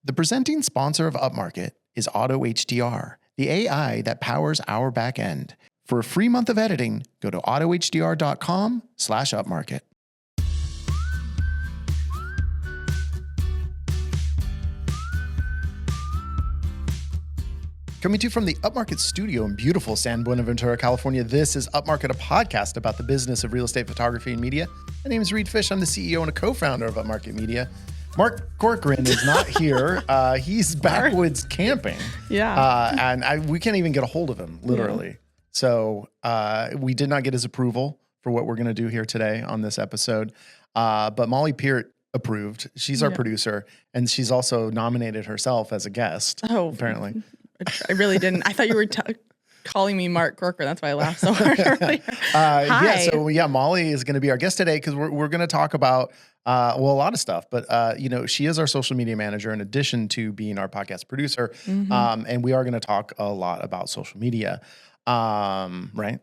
The presenting sponsor of Upmarket is AutoHDR, the AI that powers our back end. For a free month of editing, go to autohdr.com/upmarket. Coming to you from the Upmarket studio in beautiful San Buenaventura, California, this is Upmarket, a podcast about the business of real estate photography and media. My name is Reed Fish. I'm the CEO and a co-founder of Upmarket Media. Mark Corcoran is not here. He's backwoods camping. Yeah. And we can't even get a hold of him, literally. Yeah. So we did not get his approval for what we're going to do here today on this episode. But Molly Peart approved. She's our producer, and she's also nominated herself as a guest, apparently. I really didn't. I thought you were calling me Mark Corcoran. That's why I laughed so hard earlier. Hi. Molly is going to be our guest today because we're going to talk about a lot of stuff. But she is our social media manager in addition to being our podcast producer, and we are going to talk a lot about social media, right?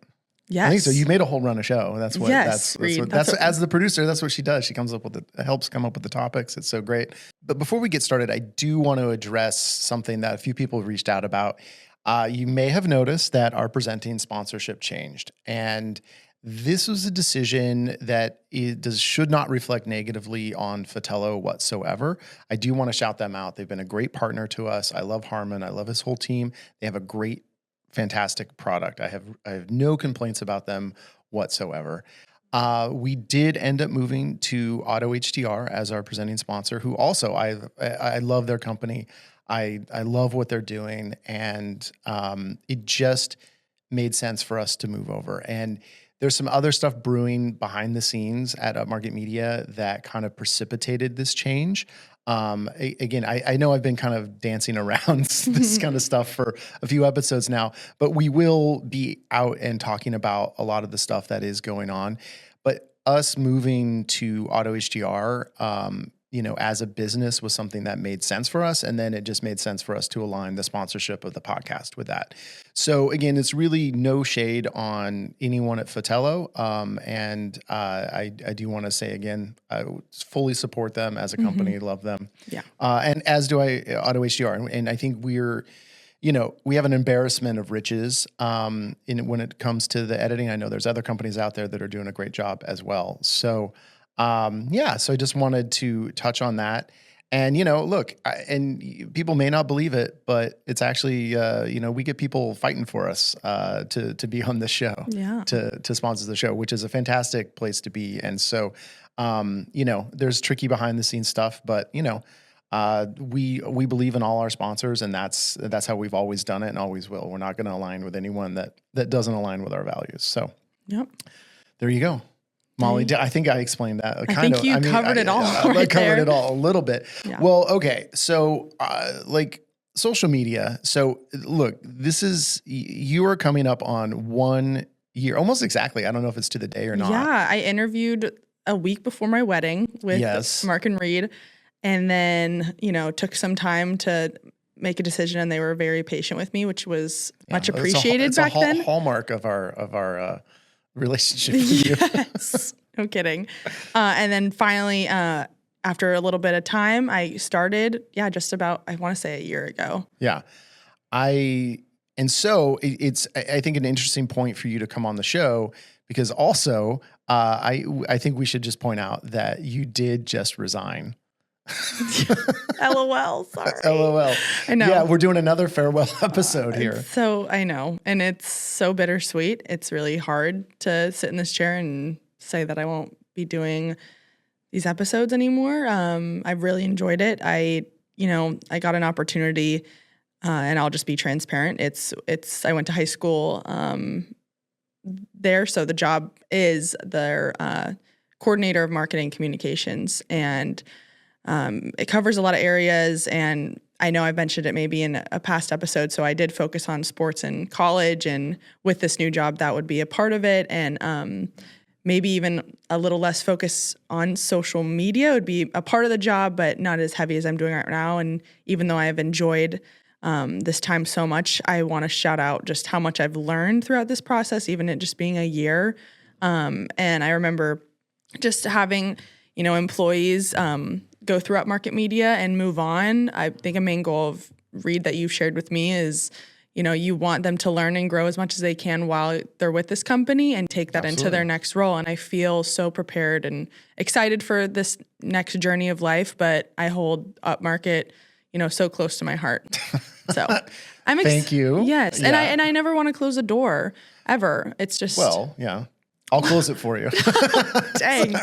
Yes. I think so. You made a whole run of show. That's what. Yes, that's as the producer. That's what she does. She helps come up with the topics. It's so great. But before we get started, I do want to address something that a few people have reached out about. You may have noticed that our presenting sponsorship changed, and this was a decision that should not reflect negatively on Fotello whatsoever. I do want to shout them out. They've been a great partner to us. I love Harmon. I love his whole team. They have a great, fantastic product. I have no complaints about them whatsoever. We did end up moving to AutoHDR as our presenting sponsor, who also I love their company. I love what they're doing, and it just made sense for us to move over. And there's some other stuff brewing behind the scenes at Upmarket Media that kind of precipitated this change. Again, I know I've been kind of dancing around this kind of stuff for a few episodes now, but we will be out and talking about a lot of the stuff that is going on. But us moving to AutoHDR, as a business was something that made sense for us. And then it just made sense for us to align the sponsorship of the podcast with that. So again, it's really no shade on anyone at Fotello. And I do want to say again, I fully support them as a company, love them. Yeah. And as do I, AutoHDR. And I think we have an embarrassment of riches when it comes to the editing. I know there's other companies out there that are doing a great job as well. So so I just wanted to touch on that. And, look, and people may not believe it, but it's actually, we get people fighting for us to be on this show, to sponsor the show, which is a fantastic place to be. And so, there's tricky behind the scenes stuff, but, we believe in all our sponsors, and that's how we've always done it and always will. We're not going to align with anyone that doesn't align with our values. So there you go. Molly, I think I explained that. I think you covered it all. I covered it all a little bit. Yeah. Well, okay. So, social media. So, look, you are coming up on 1 year, almost exactly. I don't know if it's to the day or not. Yeah, I interviewed a week before my wedding with Mark and Reed, and then, took some time to make a decision, and they were very patient with me, which was much appreciated back then. It's a hallmark of our relationship with you. Yes. No kidding. And then finally, after a little bit of time, I started, just about, I want to say a year ago. Yeah. So it's, I think, an interesting point for you to come on the show, because also, I think we should just point out that you did just resign. LOL, sorry. LOL. I know. Yeah, we're doing another farewell episode here. So I know. And it's so bittersweet. It's really hard to sit in this chair and say that I won't be doing these episodes anymore. I've really enjoyed it. I got an opportunity, and I'll just be transparent. I went to high school there. So the job is their coordinator of marketing communications, and it covers a lot of areas, and I know I've mentioned it maybe in a past episode, so I did focus on sports in college, and with this new job, that would be a part of it, and maybe even a little less focus on social media would be a part of the job, but not as heavy as I'm doing right now. And even though I have enjoyed this time so much, I want to shout out just how much I've learned throughout this process, even it just being a year. And I remember just having, employees go through Upmarket Media and move on. I think a main goal of Reed that you've shared with me is, you want them to learn and grow as much as they can while they're with this company and take that into their next role. And I feel so prepared and excited for this next journey of life, but I hold Upmarket, so close to my heart. So Thank you. Yes. Yeah. And I never want to close a door ever. It's just, well, yeah, I'll close it for you. dang.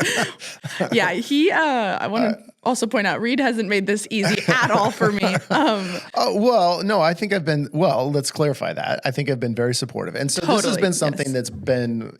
Yeah. I want to also point out Reed hasn't made this easy at all for me. No, I think let's clarify that. I think I've been very supportive. And so this has been something that's been,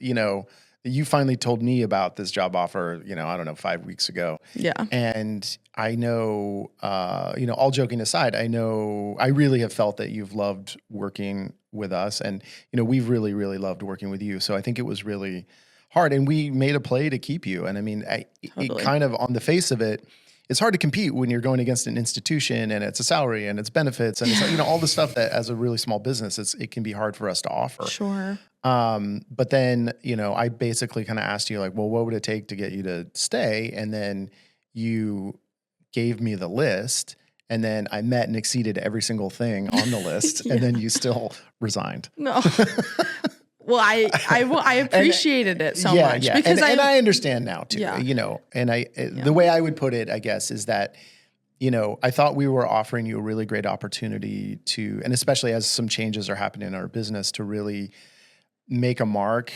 you finally told me about this job offer, I don't know, 5 weeks ago. Yeah. And I know, all joking aside, I really have felt that you've loved working with us, and, we've really, really loved working with you. So I think it was really hard, and we made a play to keep you. And I mean, it kind of, on the face of it, it's hard to compete when you're going against an institution and it's a salary and it's benefits and it's, all the stuff that as a really small business, it can be hard for us to offer. Sure. But then, I basically kind of asked you like, well, what would it take to get you to stay? And then you gave me the list, and then I met and exceeded every single thing on the list. And then you still resigned. No. Well, I appreciated it so much because and I understand now too, Yeah. And the way I would put it, I guess, is that, I thought we were offering you a really great opportunity to, and especially as some changes are happening in our business, to really make a mark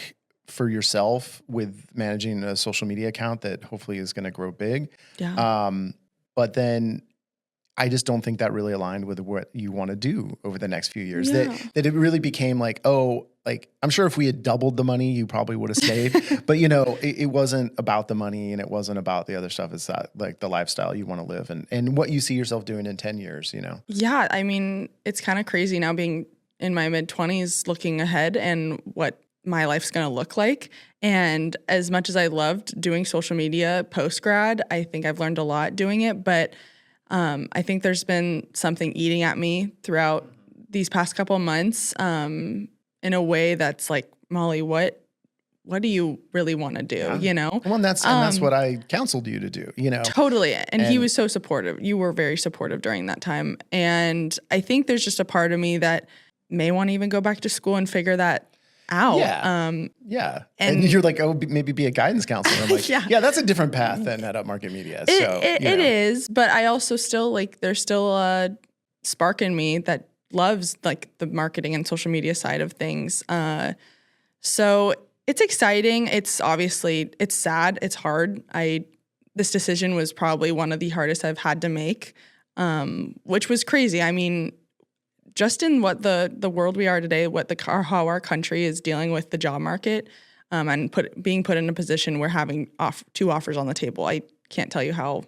for yourself with managing a social media account that hopefully is going to grow big. Yeah. But then I just don't think that really aligned with what you want to do over the next few years. Yeah. That it really became like, I'm sure if we had doubled the money, you probably would have stayed. But it wasn't about the money, and it wasn't about the other stuff. It's that like the lifestyle you want to live and what you see yourself doing in 10 years. Yeah, I mean, it's kind of crazy now being in my mid-20s, looking ahead and what my life's going to look like. And as much as I loved doing social media post-grad, I think I've learned a lot doing it. But I think there's been something eating at me throughout these past couple of months in a way that's like, Molly, what do you really want to do? Well, and that's what I counseled you to do, Totally. And he was so supportive. You were very supportive during that time. And I think there's just a part of me that may want to even go back to school and figure that out. Yeah. And you're like, maybe be a guidance counselor. I'm like, yeah, that's a different path than at Upmarket Media. It is, but I also still there's still a spark in me that loves like the marketing and social media side of things. So it's exciting. It's obviously, it's sad. It's hard. This decision was probably one of the hardest I've had to make, which was crazy. I mean, just in what the world we are today, how our country is dealing with the job market, and being put in a position where having two offers on the table. I can't tell you how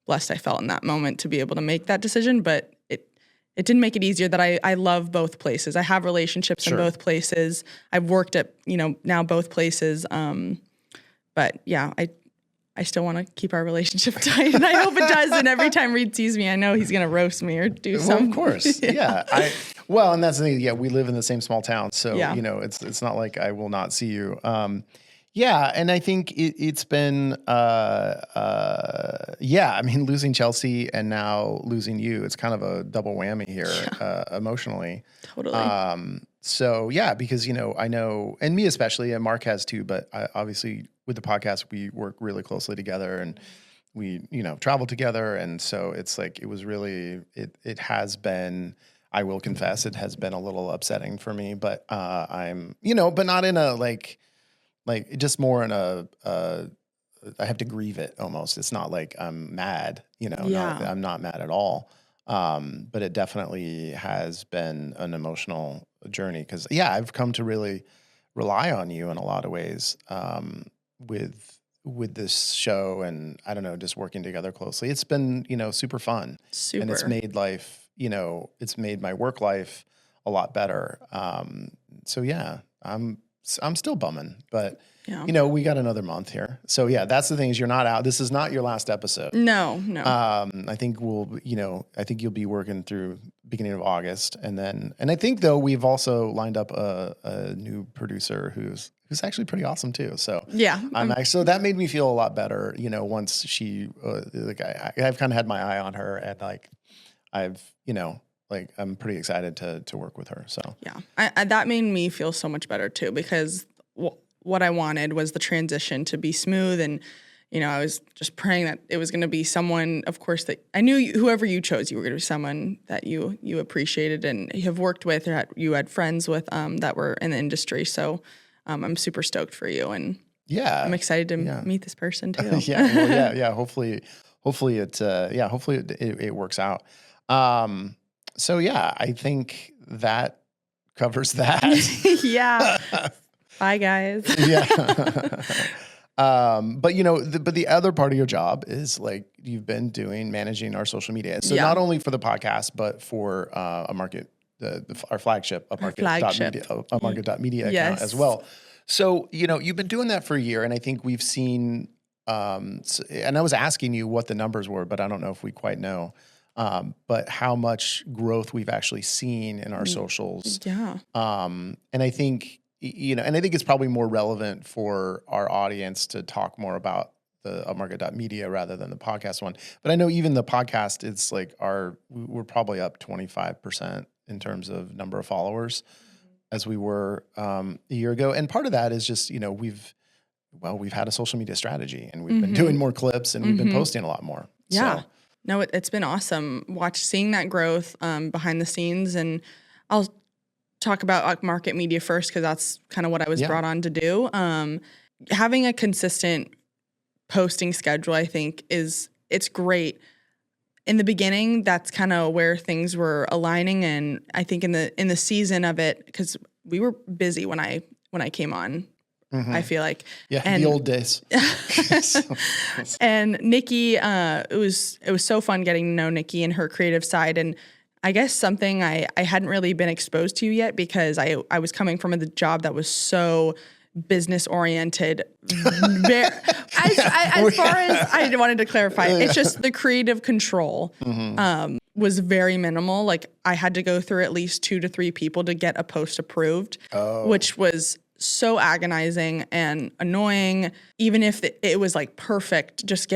blessed I felt in that moment to be able to make that decision, but it didn't make it easier that I love both places. I have relationships in both places. I've worked at, now both places. But yeah, I still want to keep our relationship tight, and I hope it does. And every time Reed sees me, I know he's going to roast me or do something. Well, of course. Yeah. And that's the thing. Yeah. We live in the same small town. So, it's not like I will not see you. And I think it's been, I mean, losing Chelsea and now losing you, it's kind of a double whammy here, emotionally. Totally. Because, I know, and me especially, and Mark has too, but obviously with the podcast, we work really closely together and we, travel together. And so it's like, it was really, it has been, I will confess, it has been a little upsetting for me, but I'm, but not in a like just more in I have to grieve it almost. It's not like I'm mad, I'm not mad at all. But it definitely has been an emotional journey because, I've come to really rely on you in a lot of ways with this show and I don't know, just working together closely. It's been, super fun. And it's made life, it's made my work life a lot better. I'm still bumming, but we got another month here. So that's the thing is you're not out. This is not your last episode. No. I think you'll be working through beginning of August. And I think though we've also lined up a new producer who's actually pretty awesome too. So Yeah. so that made me feel a lot better, you know, once she, like I've kind of had my eye on her, and like I've, you know, like I'm pretty excited to work with her. So yeah, that made me feel so much better too, because what I wanted was the transition to be smooth. And, you know, I was just praying that it was going to be someone, of course, that I knew whoever you chose, you were going to be someone that you appreciated and you have worked with, or you had friends with that were in the industry. So I'm super stoked for you, and I'm excited to meet this person too. Yeah. Hopefully it works out. So yeah, I think that covers that. Yeah. Bye guys. Yeah. But you know, but the other part of your job is like you've been managing our social media. So not only for the podcast, but for our flagship Upmarket.media account as well. So, you know, you've been doing that for a year, and I think we've seen, and I was asking you what the numbers were, but I don't know if we quite know, but how much growth we've actually seen in our socials. Yeah. And I think, you know, and I think it's probably more relevant for our audience to talk more about the Upmarket.media rather than the podcast one. But I know even the podcast, it's like we're probably up 25% in terms of number of followers as we were a year ago. And part of that is just, you know, we've had a social media strategy, and we've been doing more clips, and we've been posting a lot more. Yeah. So. No, it's been awesome. Seeing that growth behind the scenes. And I'll talk about Upmarket Media first, because that's kind of what I was brought on to do. Having a consistent posting schedule, I think it's great. In the beginning, that's kind of where things were aligning, and I think in the season of it, because we were busy when I came on. I feel like the old days. And Nikki, it was so fun getting to know Nikki and her creative side, and I guess something I hadn't really been exposed to yet, because I was coming from a job that was so business oriented. As far as I wanted to clarify, it's just the creative control was very minimal. Like I had to go through at least 2 to 3 people to get a post approved, which was so agonizing and annoying. Even if it was like perfect, just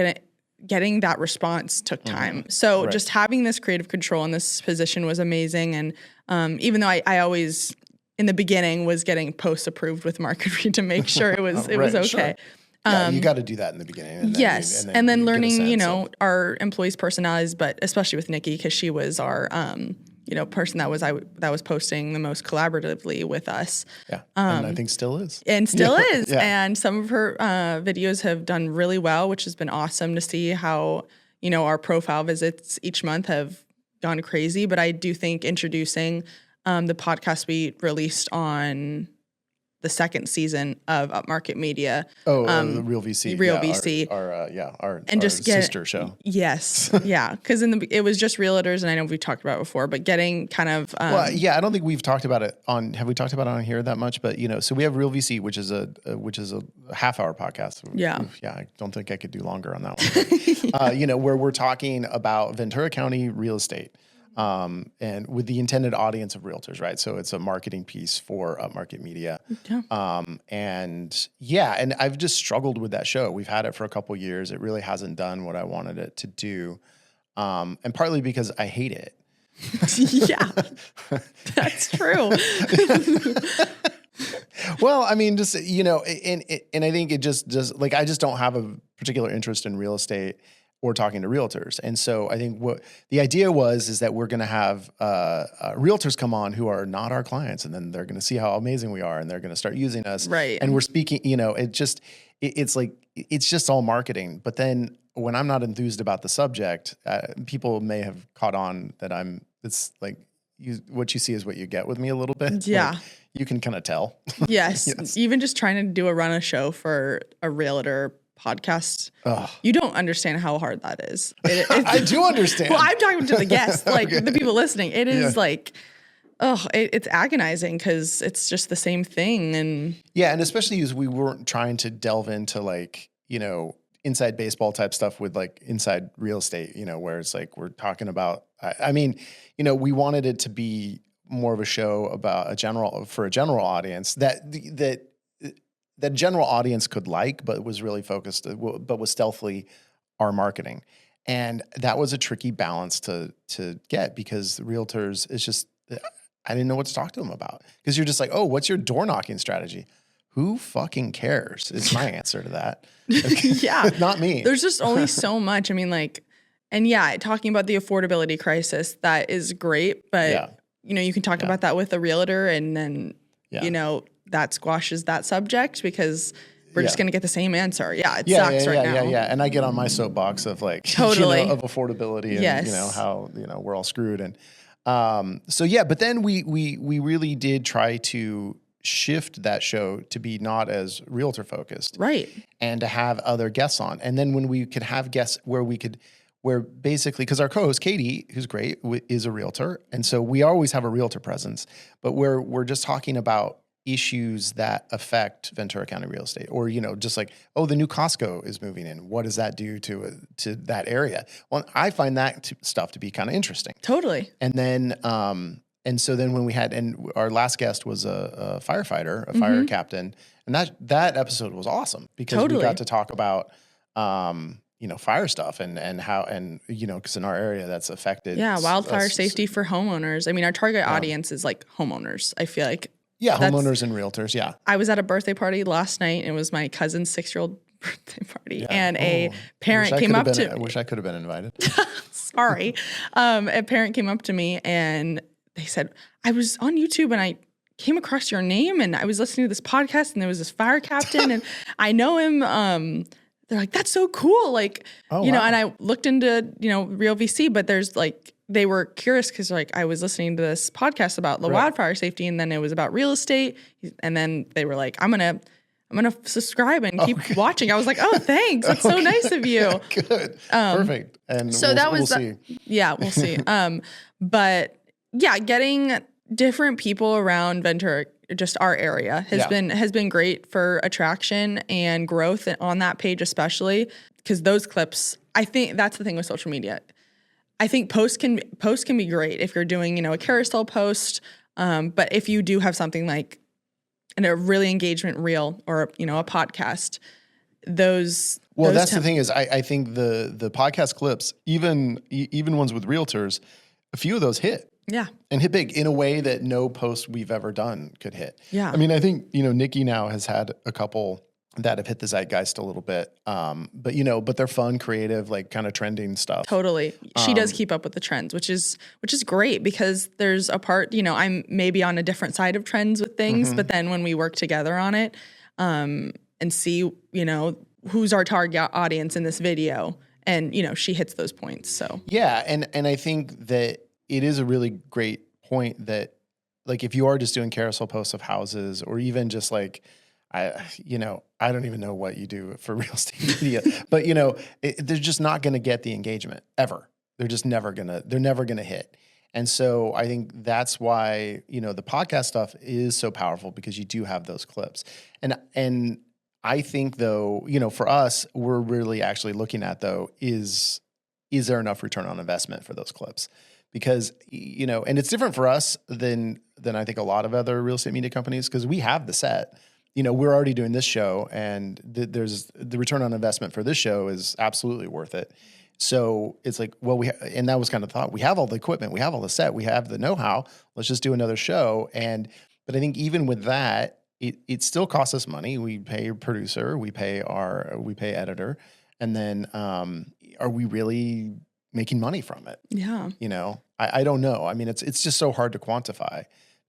getting that response took time. So just having this creative control in this position was amazing. And even though I always in the beginning was getting posts approved with Market Read to make sure it was okay. Sure. Yeah, you got to do that in the beginning. And then learning, you know, our employees' personalities, but especially with Nikki, because she was our, you know, person that was posting the most collaboratively with us. Yeah, and I think still is. And still is. Yeah. And some of her videos have done really well, which has been awesome to see how, you know, our profile visits each month have gone crazy. But I do think introducing the podcast we released on the second season of Upmarket Media. The Real VC. Real VC. Our just sister show. Yes. Yeah. Because it was just realtors, and I know we've talked about it before, but getting kind of. I don't think we've talked about it have we talked about it on here that much? But, you know, so we have Real VC, which is a half-hour podcast. Yeah. Yeah. I don't think I could do longer on that one. But, you know, where we're talking about Ventura County real estate. And with the intended audience of realtors, right? So it's a marketing piece for Upmarket Media. Yeah. And I've just struggled with that show. We've had it for a couple years. It really hasn't done what I wanted it to do. And partly because I hate it. Yeah, that's true. Well, I mean, just, you know, and I think it just like, I just don't have a particular interest in real estate or talking to realtors. And so I think what the idea is that we're going to have realtors come on who are not our clients, and then they're going to see how amazing we are, and they're going to start using us. Right. And we're speaking, you know, it's just all marketing. But then when I'm not enthused about the subject, people may have caught on that it's like what you see is what you get with me a little bit. Yeah. Like, you can kind of tell. Yes. Yes. Even just trying to run a show for a realtor podcast, you don't understand how hard that is. I do understand. Well, I'm talking to the guests, like the people listening. It is like, it's agonizing because it's just the same thing. And yeah, and especially as we weren't trying to delve into like, you know, inside baseball type stuff with like inside real estate, where it's like we're talking about, I mean, we wanted it to be more of a show about a general audience that general audience could like, but was really focused, but was stealthily our marketing. And that was a tricky balance to get, because realtors, it's just, I didn't know what to talk to them about, because you're just like, oh, what's your door knocking strategy? Who fucking cares? Is my answer to that. Yeah. Not me. There's just only so much. I mean, like, and yeah, talking about the affordability crisis, that is great. But, you can talk about that with a realtor, and then, that squashes that subject, because we're just going to get the same answer. Yeah, it sucks right now. Yeah. And I get on my soapbox of like, totally of affordability and, how, we're all screwed. And but then we really did try to shift that show to be not as realtor focused. Right. And to have other guests on. And then when we could have guests where basically, because our co-host Katie, who's great, is a realtor. And so we always have a realtor presence, but we're just talking about issues that affect Ventura County real estate, or, just like, oh, the new Costco is moving in. What does that do to that area? Well, I find that stuff to be kind of interesting. Totally. And then, and so then when we had, and our last guest was a firefighter, a fire captain, and that episode was awesome, because we got to talk about, fire stuff and how, and, because in our area that's affected. Yeah. Wildfire safety for homeowners. I mean, our target audience is like homeowners. I feel like. Yeah. Homeowners and realtors. Yeah. I was at a birthday party last night. It was my cousin's 6-year-old birthday party, and a parent came up to me. I wish I could have been invited. Sorry. A parent came up to me and they said, I was on YouTube and I came across your name and I was listening to this podcast and there was this fire captain and I know him. They're like, that's so cool. Like, wow. And I looked into, Real VC, but there's like, they were curious because like I was listening to this podcast about the wildfire safety, and then it was about real estate. And then they were like, I'm going to subscribe and keep watching. I was like, oh, thanks. That's so nice of you. Good. Perfect. And so we'll see. Yeah, we'll see. But yeah, getting different people around Ventura, just our area, has been great for attraction and growth on that page, especially because those clips, I think that's the thing with social media. I think posts can be great if you're doing, a carousel post. But if you do have something like a really engagement reel or, a podcast, those. Well, that's the thing is I think the podcast clips, even ones with realtors, a few of those hit. Yeah. And hit big in a way that no post we've ever done could hit. Yeah. I mean, I think, Nikki now has had a couple that have hit the zeitgeist a little bit. But they're fun, creative, like kind of trending stuff. Totally. She does keep up with the trends, which is great, because there's a part, I'm maybe on a different side of trends with things, but then when we work together on it, and see, who's our target audience in this video, and, she hits those points. So yeah. And I think that it is a really great point that, like, if you are just doing carousel posts of houses, or even just like, I don't even know what you do for real estate media, but they're just not going to get the engagement ever. They're just never going to hit. And so I think that's why, the podcast stuff is so powerful, because you do have those clips. And I think though, for us, we're really actually looking at though, is there enough return on investment for those clips? Because, and it's different for us than I think a lot of other real estate media companies, because we have the set. We're already doing this show, and there's the return on investment for this show is absolutely worth it. So it's like, well, and that was kind of the thought. We have all the equipment, we have all the set, we have the know-how. Let's just do another show. But I think even with that, it still costs us money. We pay a producer, we pay editor, and then are we really making money from it? Yeah. I don't know. I mean, it's just so hard to quantify.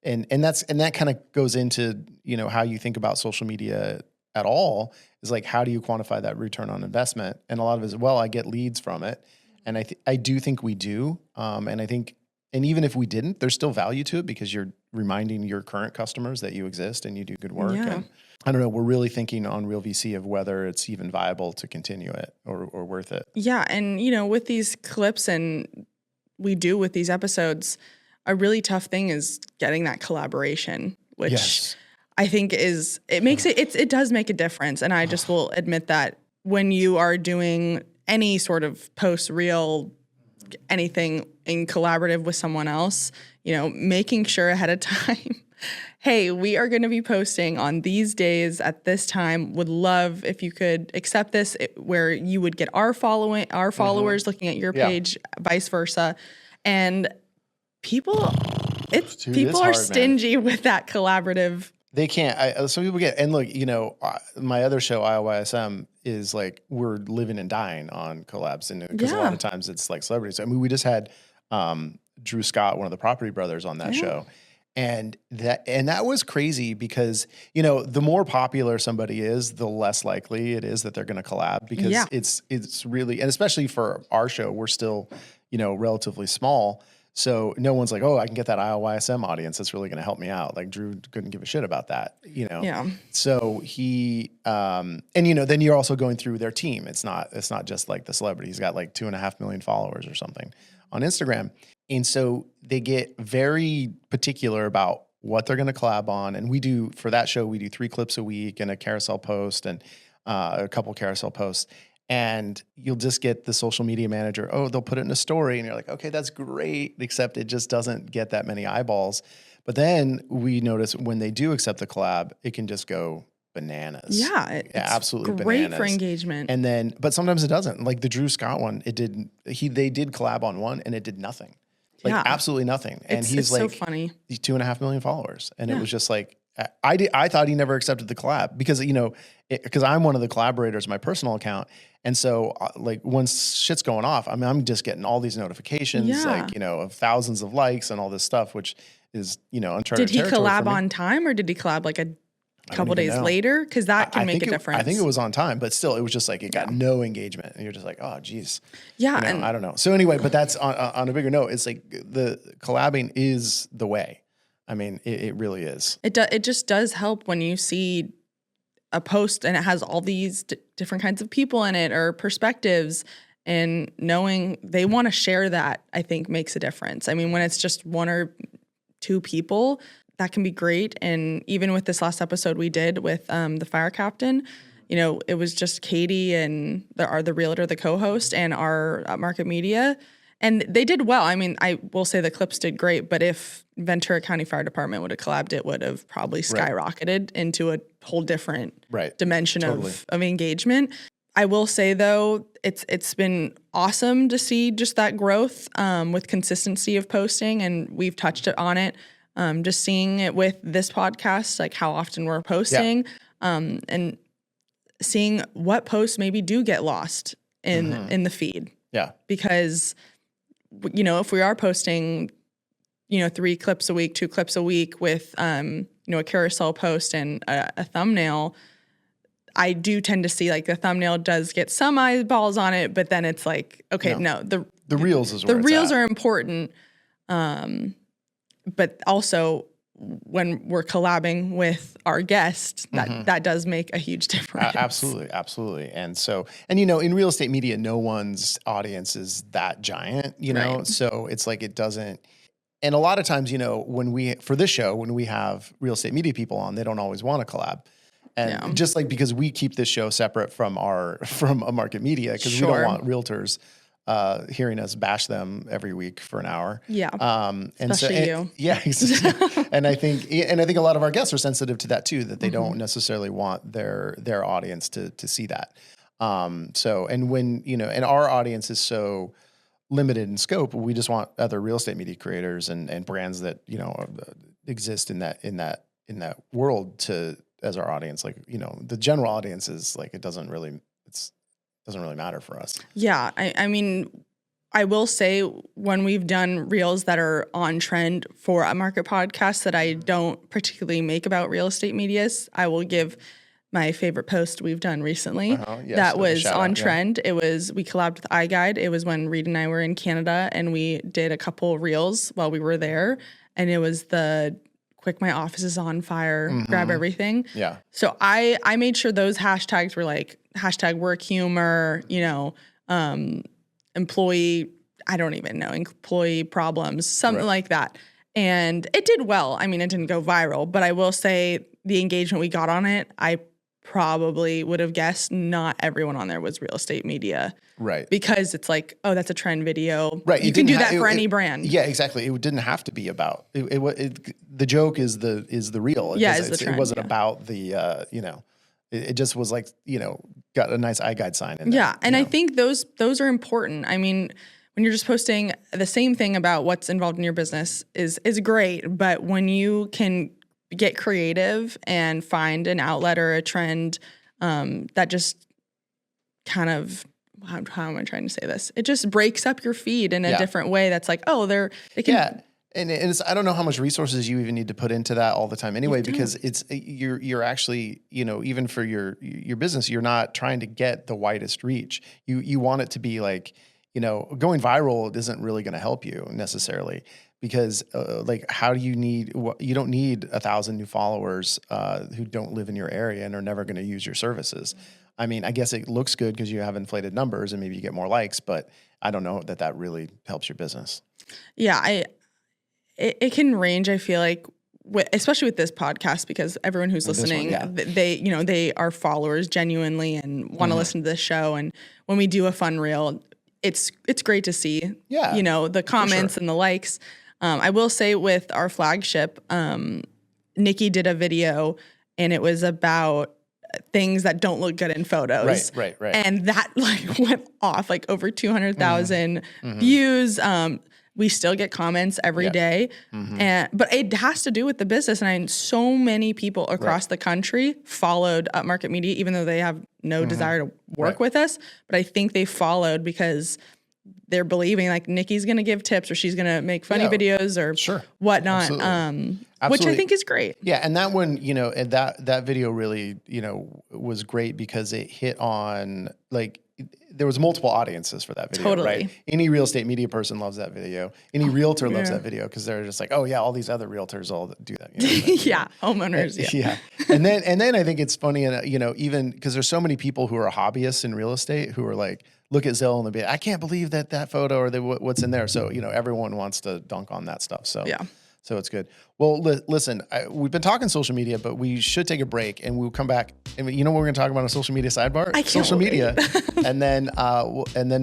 And that kind of goes into, how you think about social media at all, is like, how do you quantify that return on investment? And a lot of it is, well, I get leads from it. And I do think we do. And I think, and even if we didn't, there's still value to it, because you're reminding your current customers that you exist and you do good work. Yeah. And I don't know, we're really thinking on Real VC of whether it's even viable to continue it or worth it. Yeah. And, with these clips, and we do with these episodes, a really tough thing is getting that collaboration, which I think it does make a difference. And I just will admit that when you are doing any sort of post, reel, anything in collaborative with someone else, making sure ahead of time, hey, we are going to be posting on these days at this time. Would love if you could accept this, where you would get our followers looking at your page, vice versa. And people are hard, stingy with that collaborative. They can't. Some people get, and look, my other show, iOYSM, is like we're living and dying on collabs, and because a lot of times it's like celebrities. I mean, we just had Drew Scott, one of the Property Brothers, on that show, and that was crazy because the more popular somebody is, the less likely it is that they're going to collab, because it's really, and especially for our show, we're still relatively small. So no one's like, oh, I can get that iOYSM audience that's really going to help me out. Like Drew couldn't give a shit about that, Yeah. So he, and then you're also going through their team. It's not just like the celebrity. He's got like 2.5 million followers or something on Instagram. And so they get very particular about what they're going to collab on. And for that show, we do 3 clips a week and a carousel post and a couple carousel posts. And you'll just get the social media manager, they'll put it in a story, and you're like, okay, that's great, except it just doesn't get that many eyeballs. But then we notice when they do accept the collab, it can just go bananas. Yeah, it's absolutely great bananas for engagement. And then, but sometimes it doesn't. Like the Drew Scott one, it didn't. They did collab on one, and it did nothing, absolutely nothing. And he's like, so funny. He's 2.5 million followers, and it was just like, I thought he never accepted the collab because because I'm one of the collaborators on my personal account, and so like when shit's going off, I mean, I'm just getting all these notifications, of thousands of likes and all this stuff, which is uncharted. Did he collab on time, or did he collab like a couple days later? Because that can make a difference. I think it was on time, but still, it was just like it got no engagement, and you're just like, oh, geez. Yeah, and I don't know. So anyway, but that's on a bigger note. It's like the collabing is the way. I mean, it really is. It just does help when you see a post and it has all these different kinds of people in it or perspectives, and knowing they want to share that, I think, makes a difference. I mean, when it's just 1 or 2 people, that can be great. And even with this last episode we did with the fire captain, it was just Katie and the realtor, the co-host, and our Upmarket media. And they did well. I mean, I will say the clips did great, but if Ventura County Fire Department would have collabed, it would have probably skyrocketed into a whole different dimension of engagement. I will say, though, it's been awesome to see just that growth with consistency of posting, and we've touched on it. Just seeing it with this podcast, like how often we're posting, and seeing what posts maybe do get lost in the feed. Yeah, because if we are posting, 3 clips a week, 2 clips a week with, a carousel post and a thumbnail, I do tend to see like the thumbnail does get some eyeballs on it, but then it's like, okay, the reels is where the reels are important. But also when we're collabing with our guest, that does make a huge difference. Absolutely. And so, in real estate media, no one's audience is that giant, so it's like it doesn't. And a lot of times, for this show, when we have real estate media people on, they don't always want to collab. And just like, because we keep this show separate from Upmarket Media, because we don't want realtors hearing us bash them every week for an hour. Yeah. Especially you. Yeah. and I think a lot of our guests are sensitive to that too, that they don't necessarily want their audience to see that. And when, and our audience is so limited in scope, we just want other real estate media creators and brands that, exist in that world as our audience. Like, the general audience is like, it doesn't really matter for us. Yeah. I mean, I will say when we've done reels that are on trend for Upmarket podcasts that I don't particularly make about real estate medias, I will give my favorite post we've done recently that was on trend. We collabed with iGUIDE. It was when Reed and I were in Canada, and we did a couple reels while we were there. And it was the quick, my office is on fire, grab everything. Yeah. So I made sure those hashtags were like hashtag work humor, employee, I don't even know, employee problems, something like that. And it did well. I mean, it didn't go viral, but I will say the engagement we got on it, I probably would have guessed not everyone on there was real estate media. Right. Because it's like, oh, that's a trend video. Right. You can do that for any brand. Yeah, exactly. It didn't have to be about the joke is the real. It wasn't about the it just was like, got a nice iGUIDE sign in there. Yeah. And I think those are important. I mean, when you're just posting the same thing about what's involved in your business is great. But when you can get creative and find an outlet or a trend that just kind of, how am I trying to say this? It just breaks up your feed in a different way. That's like, oh, they can. Yeah. And it's, I don't know how much resources you even need to put into that all the time anyway, because you're actually, even for your business, you're not trying to get the widest reach. You want it to be like, going viral isn't really going to help you necessarily, because how do you don't need 1,000 new followers who don't live in your area and are never going to use your services. I mean, I guess it looks good because you have inflated numbers and maybe you get more likes, but I don't know that really helps your business. Yeah, it can range, I feel like, especially with this podcast, because everyone who's listening, they are followers genuinely and want to listen to this show. And when we do a fun reel, it's great to see, the comments and the likes. I will say with our flagship, Nikki did a video and it was about things that don't look good in photos. Right. And that went off over 200,000 views. We still get comments every day, but it has to do with the business. And so many people across the country followed Upmarket Media, even though they have no desire to work with us. But I think they followed because they're believing Nikki's going to give tips or she's going to make funny videos or whatnot. Which I think is great. Yeah. And that one, and that video really, was great because it hit on there was multiple audiences for that video, totally. Right? Any real estate media person loves that video. Any realtor loves that video because they're just like, oh yeah, all these other realtors all do that. Homeowners. Yeah. And then I think it's funny, and even because there's so many people who are hobbyists in real estate who are like, look at Zillow and they'll be, I can't believe that photo or what's in there. So everyone wants to dunk on that stuff. So yeah. So it's good. Well, listen, we've been talking social media, but we should take a break and we'll come back. And what we're going to talk about on social media sidebar? I can't social wait. Media. and then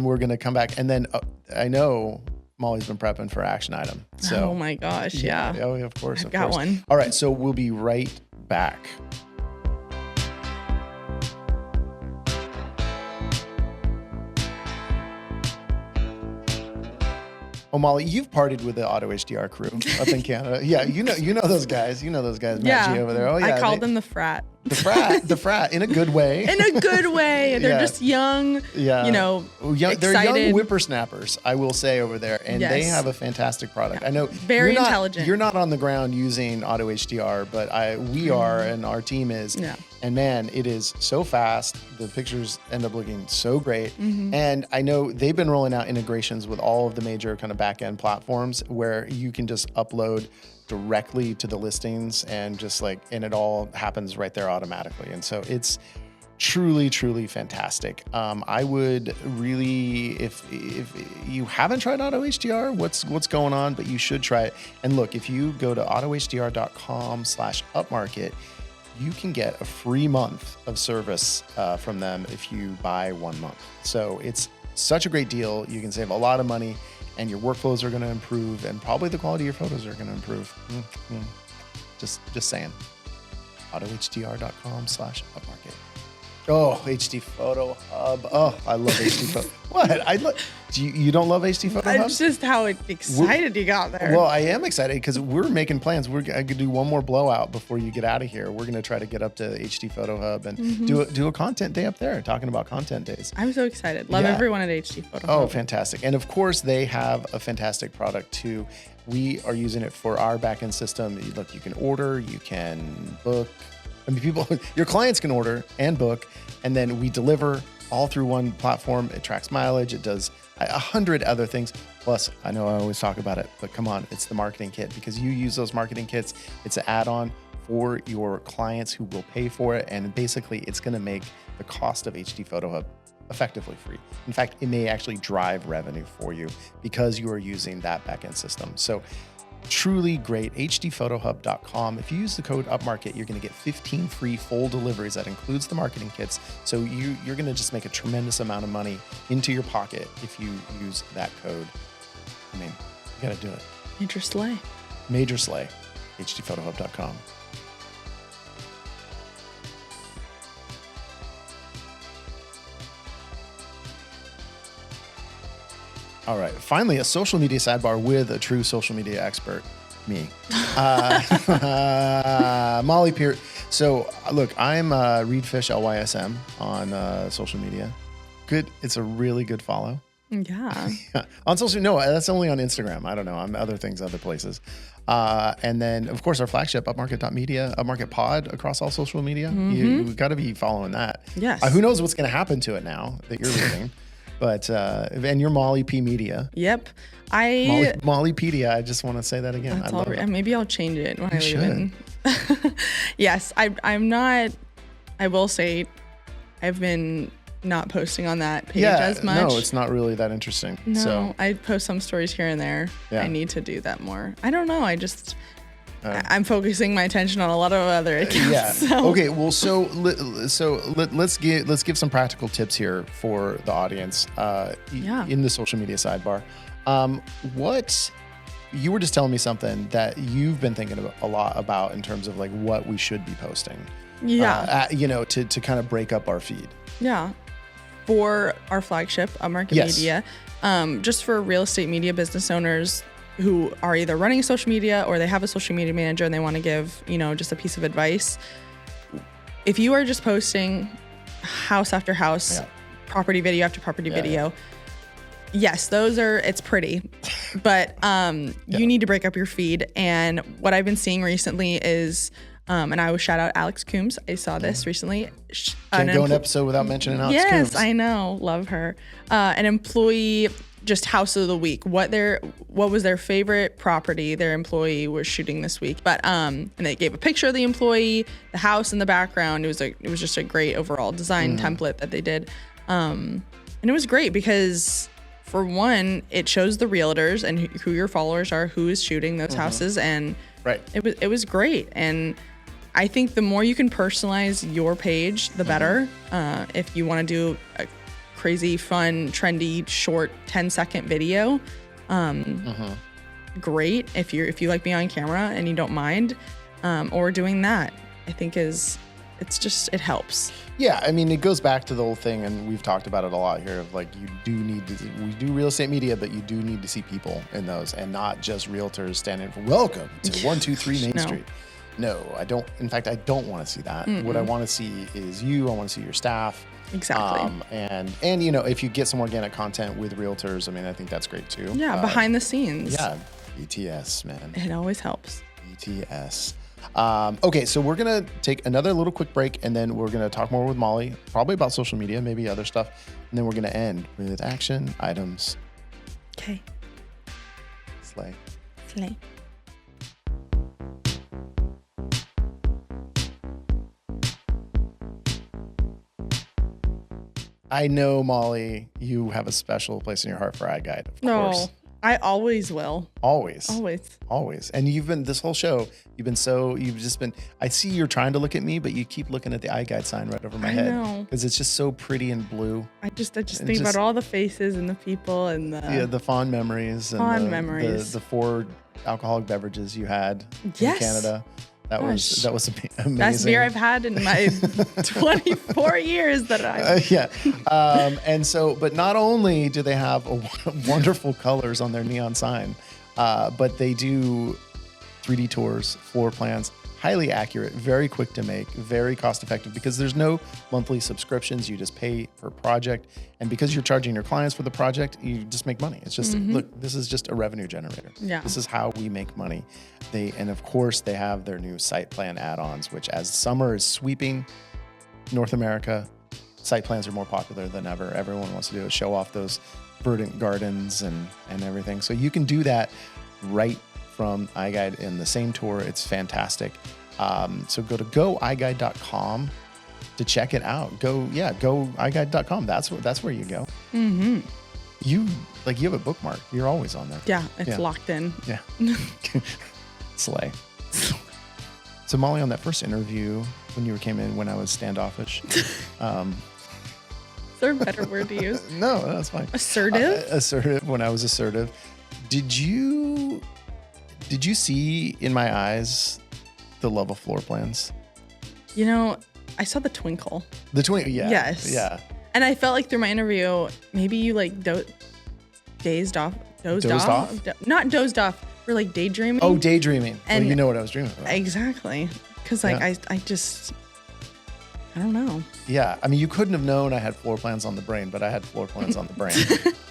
we're going to come back. And then I know Molly's been prepping for action item. So, oh my gosh. Yeah. Oh, of course. I've got one. All right. So we'll be right back. Oh, Molly, you've partied with the Auto HDR crew up in Canada. Yeah, you know those guys. Matt G over there. Oh yeah, I called them the frat. The frat in a good way. In a good way. They're just young. Yeah. Excited. They're young whippersnappers, I will say, over there, and they have a fantastic product. I know very intelligent. You're not on the ground using Auto HDR, but we are, and our team is. Yeah. And man, it is so fast. The pictures end up looking so great. And I know they've been rolling out integrations with all of the major kind of back-end platforms where you can just upload directly to the listings and and it all happens right there automatically. And so it's truly, truly fantastic. I would really, if you haven't tried Auto HDR, what's going on, but you should try it. And look, if you go to autohdr.com/upmarket, you can get a free month of service from them if you buy 1 month. So it's such a great deal. You can save a lot of money and your workflows are going to improve and probably the quality of your photos are going to improve. Just saying. autohdr.com/upmarket. Oh, HD Photo Hub. Oh, I love HD Photo. What? You don't love HD Photo Hub? It's just how excited you got there. Well, I am excited because we're making plans. I could do one more blowout before you get out of here. We're going to try to get up to HD Photo Hub and do a content day up there, talking about content days. I'm so excited. Love everyone at HD Photo Hub. Oh, fantastic. And of course, they have a fantastic product too. We are using it for our backend system. Look, you can order, you can book. I mean, your clients can order and book, and then we deliver all through one platform. It tracks mileage. It does 100 other things. Plus, I know I always talk about it, but come on, it's the marketing kit because you use those marketing kits. It's an add-on for your clients who will pay for it. And basically, it's going to make the cost of HD Photo Hub effectively free. In fact, it may actually drive revenue for you because you are using that backend system. So truly great. hdphotohub.com. If you use the code Upmarket, you're going to get 15 free full deliveries. That includes the marketing kits. So you're going to just make a tremendous amount of money into your pocket if you use that code. I mean, you got to do it. Major slay. Major slay. hdphotohub.com. All right. Finally, a social media sidebar with a true social media expert, me. Molly Peart. So, look, I'm Reedfish LYSM on social media. Good. It's a really good follow. Yeah. On social, no, that's only on Instagram. I don't know. On other things, other places. And then, of course, our flagship, Upmarket.media, Upmarket Pod across all social media. You've got to be following that. Yes. Who knows what's going to happen to it now that you're leaving. But, and you're Molly P Media. Yep. Mollypedia. I just want to say that again. That's all right. Maybe I'll change it when I leave. Yes. I'm not, I will say I've been not posting on that page as much. No, it's not really that interesting. No, So, I post some stories here and there. Yeah. I need to do that more. I don't know. I'm focusing my attention on a lot of other accounts. yeah. So. Okay. Well, let's give some practical tips here for the audience. In the social media sidebar. What you were just telling me something that you've been thinking a lot about in terms of like what we should be posting. Yeah. To kind of break up our feed. Yeah. For our flagship, Upmarket Media, just for real estate media business owners who are either running social media or they have a social media manager and they want to give, just a piece of advice. If you are just posting house after house, property video after property video, yes, it's pretty, but you need to break up your feed. And what I've been seeing recently is, and I will shout out Alex Coombs. I saw this recently. Can't go an episode without mentioning Alex Coombs. Yes, I know. Love her. An employee just house of the week. What was their favorite property their employee was shooting this week? But and they gave a picture of the employee, the house in the background. It was just a great overall design template that they did. And it was great because for one, it shows the realtors and who your followers are, who is shooting those houses, and it was great. And I think the more you can personalize your page, the better. If you want to do a crazy, fun, trendy, short 10-second video, great. If you like being on camera and you don't mind, or doing that, I think it helps. Yeah, I mean, it goes back to the whole thing, and we've talked about it a lot here, of like, we do real estate media, but you do need to see people in those and not just realtors standing for welcome to 123 Main Street. No, I don't. In fact, I don't want to see that. What I want to see is you. I want to see your staff. Exactly. And if you get some organic content with realtors, I mean, I think that's great too. Yeah, behind the scenes. Yeah, BTS, man. It always helps. BTS. Okay, so we're going to take another little quick break, and then we're going to talk more with Molly, probably about social media, maybe other stuff. And then we're going to end with action items. Okay. Slay. I know, Molly, you have a special place in your heart for iGUIDE, of course. I always will. Always. And you've been, this whole show, I see you're trying to look at me, but you keep looking at the iGUIDE sign right over my head. Because it's just so pretty and blue. I just think about all the faces and the people and the fond memories. The 4 alcoholic beverages you had in Canada. That was amazing. Best beer I've had in my 24 years that and so, but not only do they have wonderful colors on their neon sign, but they do 3D tours, floor plans, highly accurate, very quick to make, very cost effective because there's no monthly subscriptions. You just pay per project. And because you're charging your clients for the project, you just make money. It's just, look, this is just a revenue generator. Yeah. This is how we make money. And of course they have their new site plan add-ons, which as summer is sweeping North America, site plans are more popular than ever. Everyone wants to do is show off those verdant gardens and everything. So you can do that right from iGUIDE in the same tour. It's fantastic. So go to goiguide.com to check it out. Go iGUIDE.com. That's where you go. You have a bookmark. You're always on there. Yeah, it's locked in. Yeah. Slay. So Molly, on that first interview when you came in when I was standoffish, Is there a better word to use? no, that's fine. Assertive? Assertive, when I was assertive. Did you see in my eyes the love of floor plans? You know, I saw the twinkle. The twinkle, yeah. Yes. Yeah. And I felt like through my interview, maybe you like dozed off? Not dozed off. We're like daydreaming. Oh, daydreaming. And you know what I was dreaming about. Exactly. Because like I don't know. Yeah. I mean, you couldn't have known I had floor plans on the brain, but I had floor plans on the brain.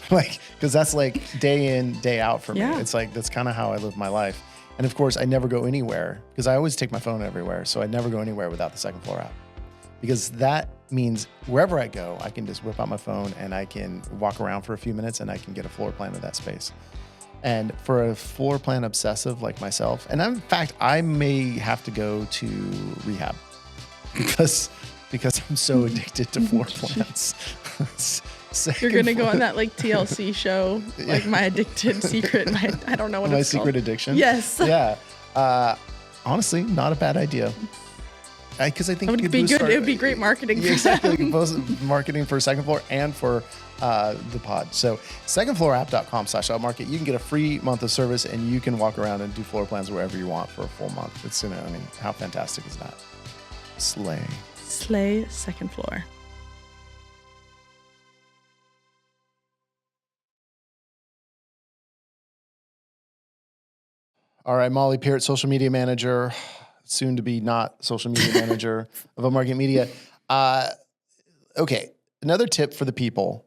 Because that's like day in, day out for me. Yeah. It's like, that's kind of how I live my life. And of course, I never go anywhere because I always take my phone everywhere. So I never go anywhere without the second floor app. Because that means wherever I go, I can just whip out my phone and I can walk around for a few minutes and I can get a floor plan of that space. And for a floor plan obsessive like myself, and in fact, I may have to go to rehab because I'm so addicted to floor plans. You're going to go on that like TLC show, like My Addicted Secret. I don't know what my it's called. secret addiction. Yes. Yeah. Honestly, not a bad idea. Because I think it would be good. It would be great marketing. Yeah, exactly. Both marketing for Second Floor and for the pod. So secondfloorapp.com/upmarket. You can get a free month of service and you can walk around and do floor plans wherever you want for a full month. It's how fantastic is that? Slay. Slay Second Floor. All right, Molly Peart, social media manager, soon to be not social media manager of Upmarket Media. Okay, another tip for the people,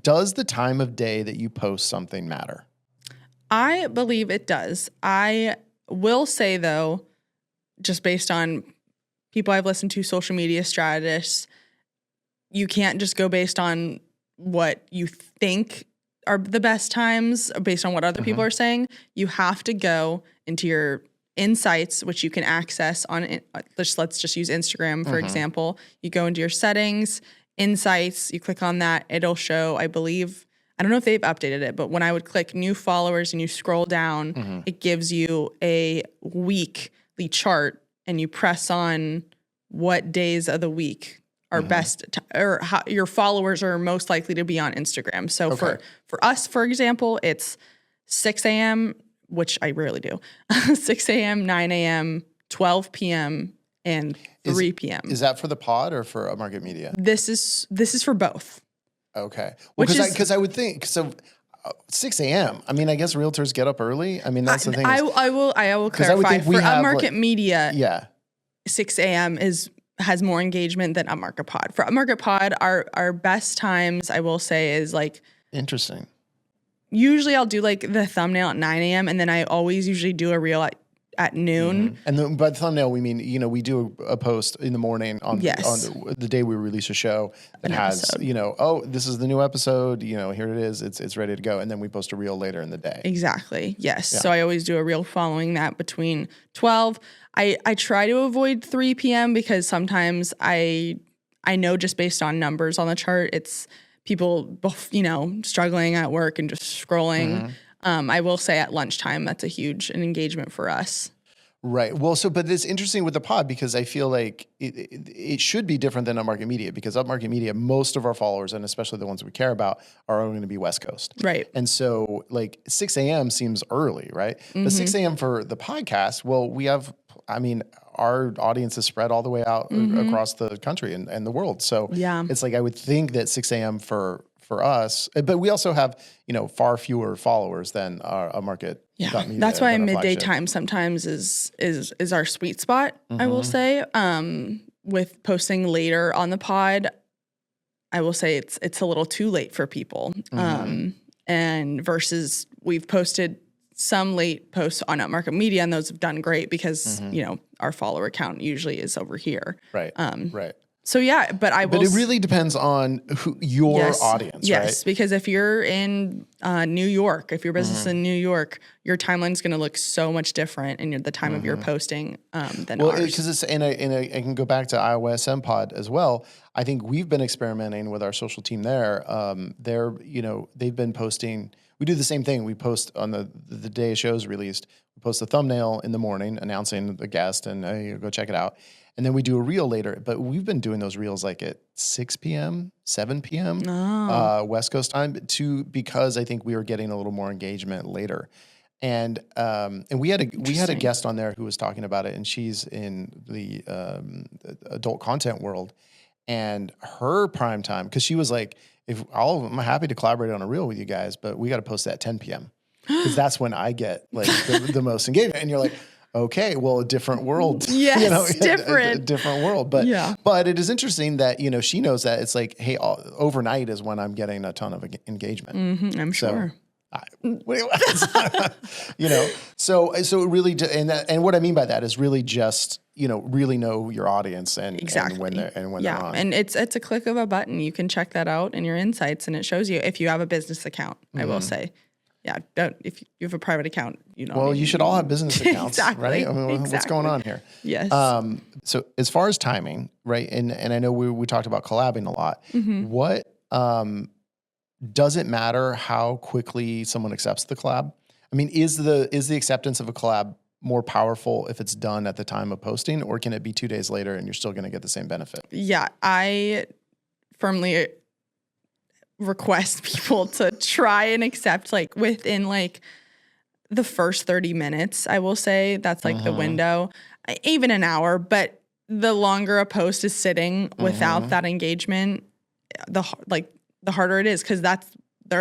does the time of day that you post something matter? I believe it does. I will say though, just based on people I've listened to, social media strategists, you can't just go based on what you think are the best times based on what other people are saying. You have to go into your insights, which you can access on, let's just use Instagram, for example. You go into your settings, insights, you click on that. It'll show, I believe, I don't know if they've updated it, but when I would click new followers and you scroll down, it gives you a weekly chart and you press on what days of the week are best, or how your followers are most likely to be on Instagram. So for us, for example, it's 6 a.m., which I rarely do, 6 a.m., 9 a.m., 12 p.m., and 3 p.m. Is that for the pod or for Upmarket Media? This is for both. Okay. Well, because I would think, so 6 a.m., I mean, I guess realtors get up early. I mean, that's the thing. I will clarify. For Upmarket Media, 6 a.m. has more engagement than Upmarket Pod. For Upmarket Pod, our best times, I will say, is interesting. Usually I'll do the thumbnail at 9 a.m. and then I always usually do a reel at noon. And by the thumbnail, we mean, we do a post in the morning on the day we release a show that has, this is the new episode, here it is, it's ready to go. And then we post a reel later in the day. Exactly. Yes. Yeah. So I always do a reel following that between 12. I try to avoid 3 p.m. because sometimes I know just based on numbers on the chart, it's people, struggling at work and just scrolling. I will say at lunchtime, that's a huge engagement for us. Right. Well, but it's interesting with the pod because I feel like it should be different than Upmarket Media because Upmarket Media, most of our followers, and especially the ones we care about, are going to be West Coast. Right. And so 6 a.m. seems early, right? But 6 a.m. for the podcast, well, we have, our audience is spread all the way out across the country and the world. So it's I would think that 6 a.m. for us, but we also have, far fewer followers than our market. Yeah, that's why midday time sometimes is our sweet spot. I will say, with posting later on the pod, I will say it's a little too late for people. And versus we've posted some late posts on Upmarket Media, and those have done great because our follower count usually is over here. Right. Right. So yeah, but But it really depends on your audience, yes, right? because if you're in New York, if your business is in New York, your timeline's going to look so much different in the time of your posting than ours. Because it's and I can go back to iOS MPod as well. I think we've been experimenting with our social team there. They've been posting. We do the same thing. We post on the day a show's released. We post a thumbnail in the morning announcing the guest, and hey, go check it out. And then we do a reel later. But we've been doing those reels like at 6 p.m., 7 p.m. West Coast time because I think we were getting a little more engagement later. And we had a guest on there who was talking about it, and she's in the adult content world, and her prime time, because she was like, I'm happy to collaborate on a reel with you guys, but we got to post that at 10 p.m. because that's when I get like the most engagement. And you're like, okay, well, a different world. Yes, different. A different world. But it is interesting that, she knows that it's like, hey, overnight is when I'm getting a ton of engagement. I'm sure. So it really, and what I mean by that is really just, really know your audience and when they're on. And it's a click of a button. You can check that out in your insights, and it shows you if you have a business account, I will say. Yeah, if you have a private account, Well, you should all have business accounts, right? I mean, what's going on here? Yes. So as far as timing, right, and I know we talked about collabing a lot. What does it matter how quickly someone accepts the collab? I mean, is the acceptance of a collab more powerful if it's done at the time of posting, or can it be 2 days later and you're still going to get the same benefit? Yeah, I firmly request people to try and accept like within like the first 30 minutes. I will say that's like the window, even an hour, but the longer a post is sitting without that engagement, the harder it is, because that's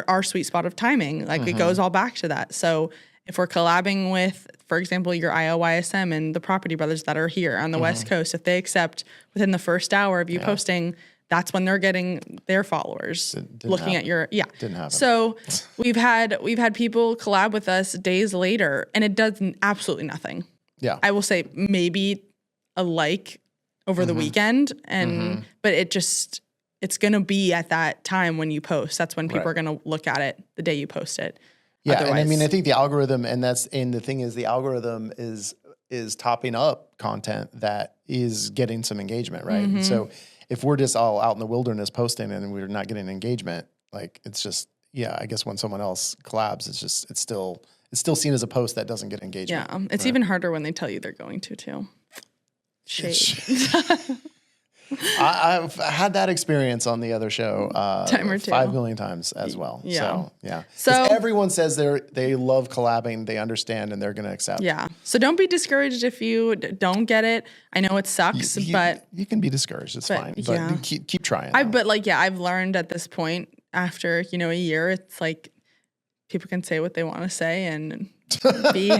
our sweet spot of timing. Like it goes all back to that. So if we're collabing with, for example, your IOYSM and the Property Brothers that are here on the West Coast, if they accept within the first hour of you posting, that's when they're getting their followers looking at your Didn't happen. So we've had people collab with us days later, and it does absolutely nothing. Yeah, I will say maybe a like over the weekend, and but it's gonna be at that time when you post. That's when people are gonna look at it the day you post it. Yeah, otherwise, and I mean, I think the algorithm, and the thing is, the algorithm is topping up content that is getting some engagement, right? So if we're just all out in the wilderness posting and we're not getting engagement, like it's just, I guess when someone else collabs, it's still seen as a post that doesn't get engagement. Yeah, it's even harder when they tell you they're going to too. Shade. I've had that experience on the other show time or two. 5 million times as well. Yeah. So everyone says they love collabing, they understand, and they're going to accept. Yeah. So don't be discouraged if you don't get it. I know it sucks, but you can be discouraged. It's fine. But keep trying. I've learned at this point after a year, it's like people can say what they want to say and be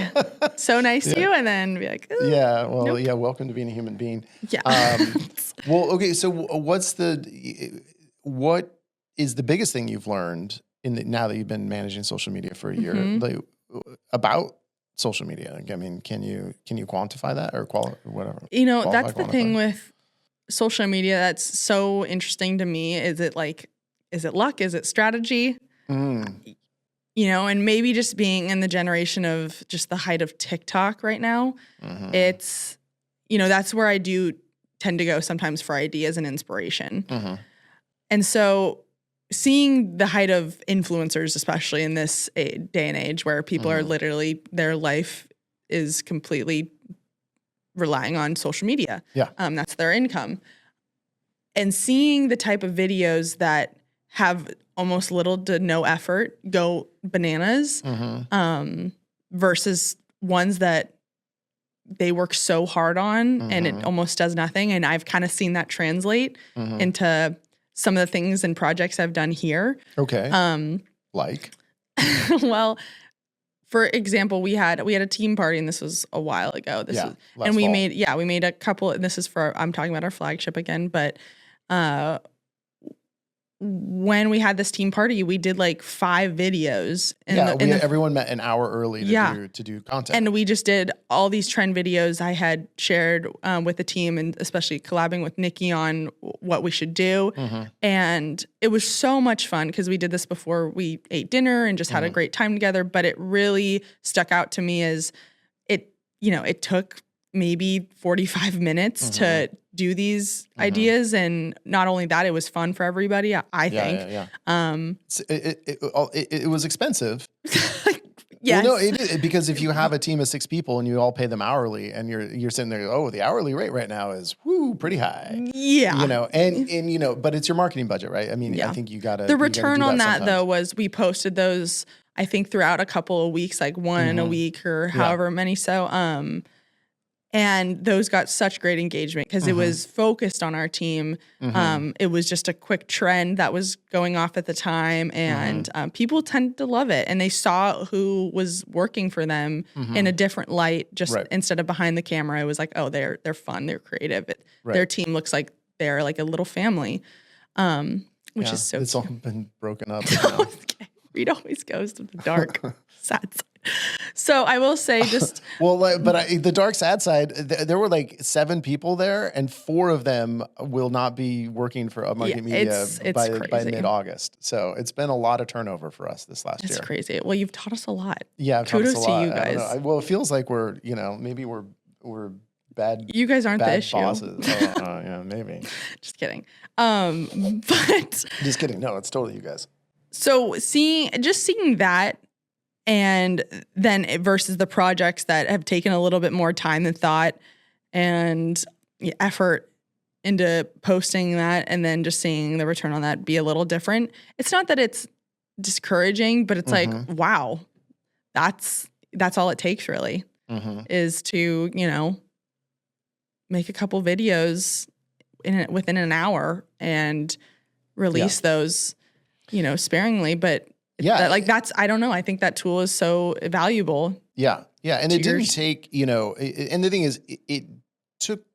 so nice to you, and then be like, nope. Welcome to being a human being. Yeah. Well, okay. So what is the biggest thing you've learned now that you've been managing social media for a year about social media? I mean, can you quantify that or whatever? That's the thing with social media that's so interesting to me. Is it luck? Is it strategy? And maybe just being in the generation of just the height of TikTok right now, it's, that's where I do tend to go sometimes for ideas and inspiration. And so seeing the height of influencers, especially in this day and age where people are literally, their life is completely relying on social media. Yeah. That's their income. And seeing the type of videos that have almost little to no effort go bananas versus ones that they work so hard on and it almost does nothing. And I've kind of seen that translate into some of the things and projects I've done here. Okay. Like? Well, for example, we had a team party, and this was a while ago. We made a couple, and this is I'm talking about our flagship again, but when we had this team party, we did like 5 videos. Everyone met an hour early to do content. And we just did all these trend videos I had shared with the team, and especially collabing with Nikki on what we should do. And it was so much fun because we did this before we ate dinner and just had a great time together. But it really stuck out to me as it took maybe 45 minutes to do these ideas. And not only that, it was fun for everybody, I think. It was expensive. Yes. Well, no, it is, because if you have a team of 6 people and you all pay them hourly, and you're sitting there, oh, the hourly rate right now is pretty high. Yeah. And but it's your marketing budget, right? I mean, I think you got to. The return on that though was we posted those, I think, throughout a couple of weeks, like one a week or however many. So, and those got such great engagement because it was focused on our team. It was just a quick trend that was going off at the time, and people tended to love it. And they saw who was working for them in a different light, just instead of behind the camera. It was like, oh, they're fun, they're creative. Their team looks like they're like a little family, which is so. It's all been broken up. Reed always goes to the dark, sad side. So I will say just the dark sad side, there were like 7 people there, and 4 of them will not be working for Upmarket Media by mid-August. So it's been a lot of turnover for us this last year. It's crazy. Well, you've taught us a lot. Yeah, kudos to you guys. Well, it feels like we're maybe we're bad. You guys aren't the issue. Bosses. Yeah, maybe. Just kidding. But just kidding. No, it's totally you guys. So seeing that. And then versus the projects that have taken a little bit more time than thought and effort into posting that, and then just seeing the return on that be a little different. It's not that it's discouraging, but it's like, wow, that's all it takes really is to, make a couple videos within an hour and release those, sparingly. But I don't know. I think that tool is so valuable. Yeah. Yeah. And it didn't take, and the thing is,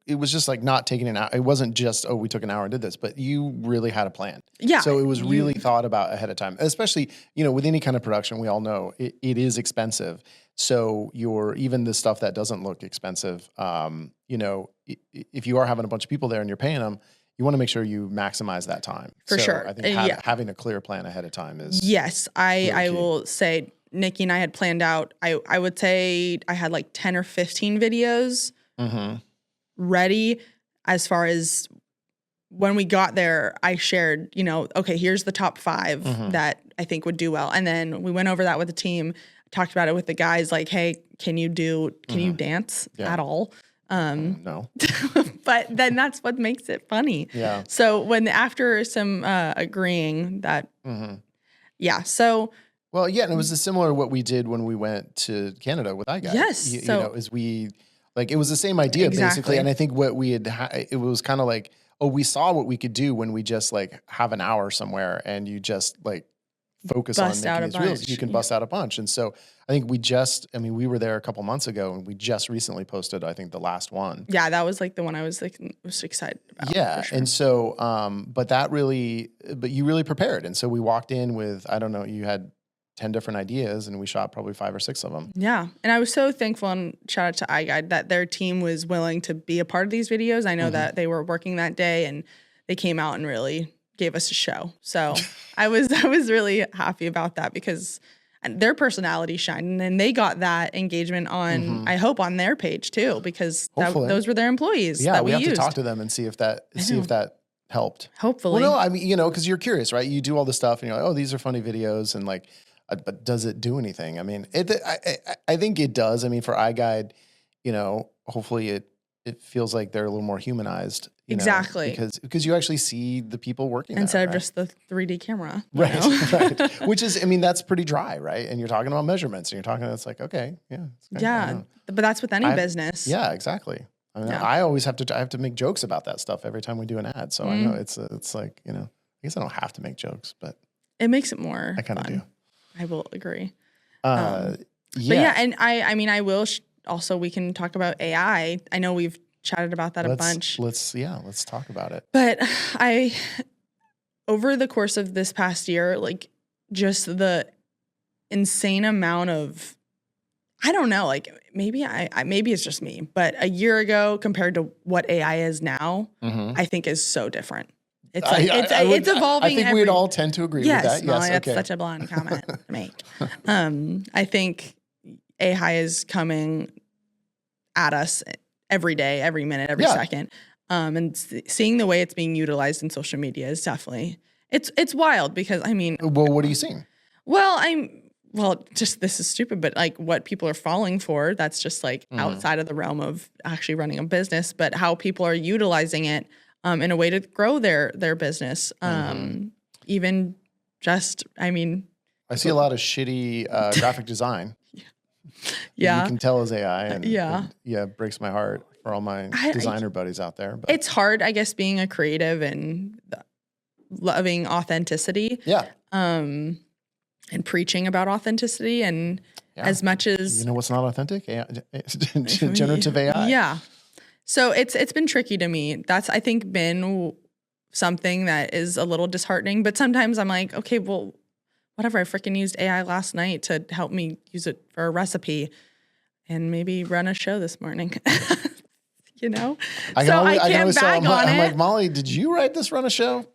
it was just like not taking an hour. It wasn't just, we took an hour and did this, but you really had a plan. Yeah. So it was really thought about ahead of time, especially, with any kind of production, we all know it is expensive. So even the stuff that doesn't look expensive, if you are having a bunch of people there and you're paying them, you want to make sure you maximize that time. For sure. I think having a clear plan ahead of time is. Yes. I will say Nikki and I had planned out, I would say I had like 10 or 15 videos ready. As far as when we got there, I shared, okay, here's the top 5 that I think would do well. And then we went over that with the team, talked about it with the guys, like, hey, can you dance at all? No. But then that's what makes it funny. Yeah. So after some agreeing that, so. Well, yeah, and it was similar what we did when we went to Canada with iGUIDE. Yes. It was the same idea basically. And I think what we had, it was kind of like, we saw what we could do when we just like have an hour somewhere and you just like focus on making these reels. You can bust out a bunch. And so I think we were there a couple months ago and we just recently posted, I think, the last one. Yeah, that was like the one I was like most excited about. Yeah. For sure. And so, but you really prepared. And so we walked in with, I don't know, you had 10 different ideas and we shot probably 5 or 6 of them. Yeah. And I was so thankful, and shout out to iGUIDE, that their team was willing to be a part of these videos. I know that they were working that day and they came out and really gave us a show. So I was really happy about that because their personality shined and they got that engagement on, I hope, on their page too, because those were their employees. Yeah, that we have used to talk to them and see if that helped. Hopefully. Well, no, I mean, because you're curious, right? You do all this stuff and you're like, oh, these are funny videos, and like, but does it do anything? I mean, I think it does. I mean, for iGUIDE, hopefully it feels like they're a little more humanized. Exactly. Because you actually see the people working instead of just the 3D camera. Right. Right. Which is, I mean, that's pretty dry, right? And you're talking about measurements and it's like, okay, yeah. Yeah. But that's with any business. Yeah, exactly. I mean, I always have to make jokes about that stuff every time we do an ad. So I know it's like, I guess I don't have to make jokes, but it makes it more I kind of do. I will agree. Yeah. But yeah, and I mean, I will also, we can talk about AI. I know we've chatted about that a bunch. Let's talk about it. But over the course of this past year, like just the insane amount of, I don't know, like maybe maybe it's just me, but a year ago compared to what AI is now, I think is so different. It's like it's evolving. I think we'd all tend to agree with that. Molly, Yes, that's such a blunt comment to make. I think AI is coming at us every day, every minute, every second. And seeing the way it's being utilized in social media is definitely, it's wild because I mean. Well, what are you seeing? Well, just this is stupid, but like what people are falling for, that's just like outside of the realm of actually running a business, but how people are utilizing it in a way to grow their business. Even just, I mean. I see a lot of shitty graphic design. Yeah. You can tell is AI. And, yeah. It breaks my heart for all my designer buddies out there. But it's hard, I guess, being a creative and loving authenticity. Yeah. And preaching about authenticity and as much as you know what's not authentic? Generative AI. Yeah. So it's been tricky to me. That's I think been something that is a little disheartening. But sometimes I'm like, okay, well, whatever. I freaking used AI last night to help me use it for a recipe and maybe run a show this morning. You know? I can't bag on it. I'm like, Molly, did you write this run a show?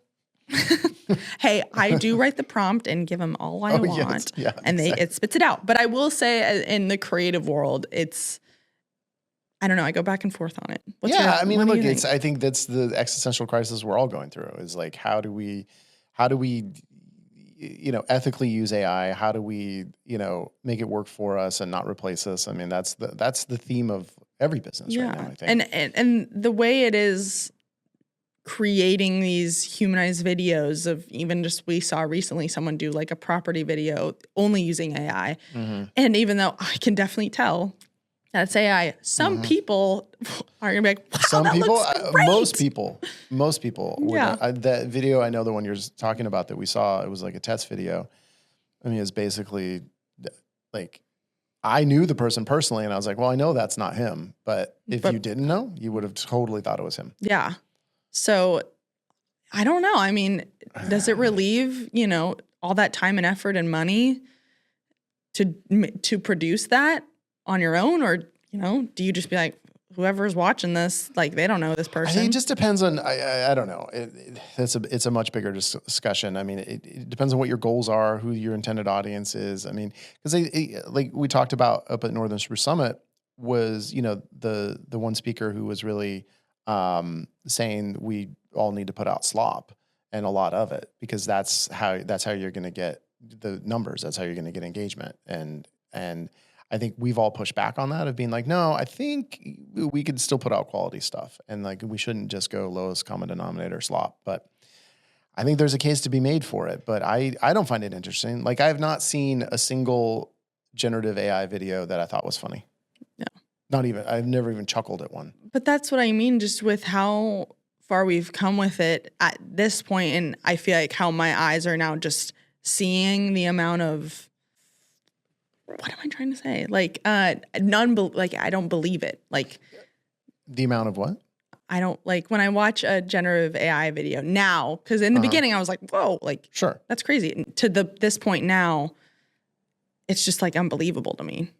Hey, I do write the prompt and give them all I want, and it spits it out. But I will say, in the creative world, it's I don't know. I go back and forth on it. I mean, look, I think that's the existential crisis we're all going through. Is like, how do we, ethically use AI? How do we, make it work for us and not replace us? I mean, that's the theme of every business right now. I think, and the way it is. Creating these humanized videos of even just we saw recently someone do like a property video only using AI. And even though I can definitely tell that's AI, some people are gonna be like, wow, some that people, looks great. most people. That video, I know the one you're talking about that we saw, it was like a test video. I mean, it's basically like, I knew the person personally and I was like, well, I know that's not him. But if you didn't know, you would have totally thought it was him. Yeah. So I don't know. I mean, does it relieve, all that time and effort and money to produce that on your own? Or, do you just be like, whoever's watching this, like, they don't know this person? I think it just depends on, I don't know. It's a much bigger discussion. I mean, it depends on what your goals are, who your intended audience is. I mean, because like we talked about up at Northern Spruce Summit was, the one speaker who was really saying we all need to put out slop and a lot of it because that's how you're going to get the numbers. That's how you're going to get engagement. And I think we've all pushed back on that of being like, no, I think we could still put out quality stuff and like we shouldn't just go lowest common denominator slop. But I think there's a case to be made for it. But I don't find it interesting. Like I have not seen a single generative AI video that I thought was funny. No. Not even. I've never even chuckled at one. But that's what I mean, just with how far we've come with it at this point, and I feel like how my eyes are now just seeing the amount of what am I trying to say? Like I don't believe it. Like the amount of what? I don't like when I watch a generative AI video now, because in the beginning I was like, whoa, like sure, that's crazy. And to this point now, it's just like unbelievable to me.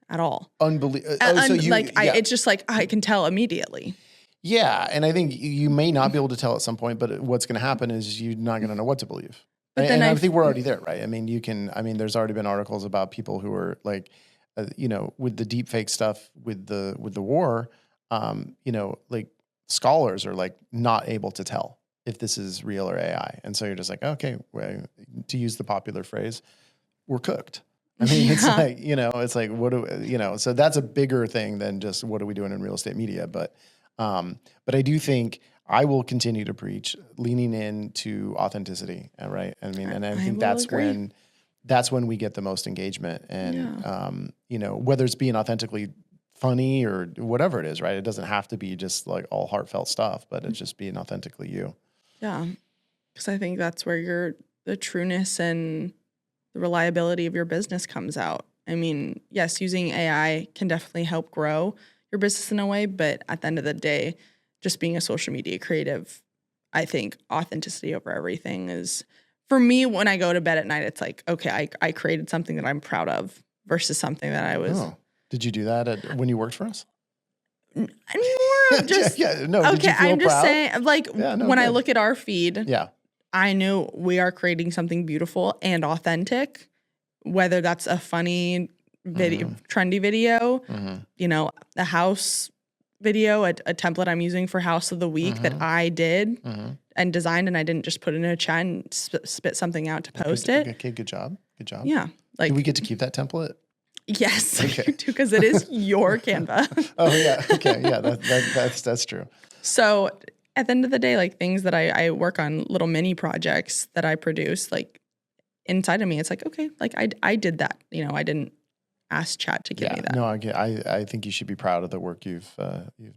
At all. Unbelievable. It's just like I can tell immediately. Yeah, and I think you may not be able to tell at some point, but what's going to happen is you're not going to know what to believe. And I think we're already there, right? I mean, there's already been articles about people who are like, with the deep fake stuff with the war, like scholars are like not able to tell if this is real or AI. And so you're just like, okay, well, to use the popular phrase, we're cooked. I mean, it's like, it's like, what do, so that's a bigger thing than just what are we doing in real estate media. But I do think I will continue to preach leaning into authenticity. Right. I mean, and I think that's when we get the most engagement and, whether it's being authentically funny or whatever it is, right. It doesn't have to be just like all heartfelt stuff, but it's just being authentically you. Yeah. Cause I think that's where the trueness and the reliability of your business comes out. I mean, yes, using AI can definitely help grow your business in a way, but at the end of the day, just being a social media creative, I think authenticity over everything is, for me, when I go to bed at night, it's like, okay, I created something that I'm proud of versus something that I was. Oh, did you do that when you worked for us? More of just, no. Did okay, you feel I'm just proud? saying, like, when I look at our feed, yeah, I knew we are creating something beautiful and authentic, whether that's a funny video, trendy video, you know, a house video, a template I'm using for house of the week that I did and designed, and I didn't just put it in a chat and spit something out to post it. Okay, good job. Good job. Yeah. Like, do we get to keep that template? Yes, okay. You do, because it is your Canva. Oh yeah. Okay. Yeah. That's true. So at the end of the day, like, things that I work on, little mini projects that I produce, like, inside of me, it's like, okay, like, I did that. You know, I didn't ask chat to give me that. No, I think you should be proud of the work you've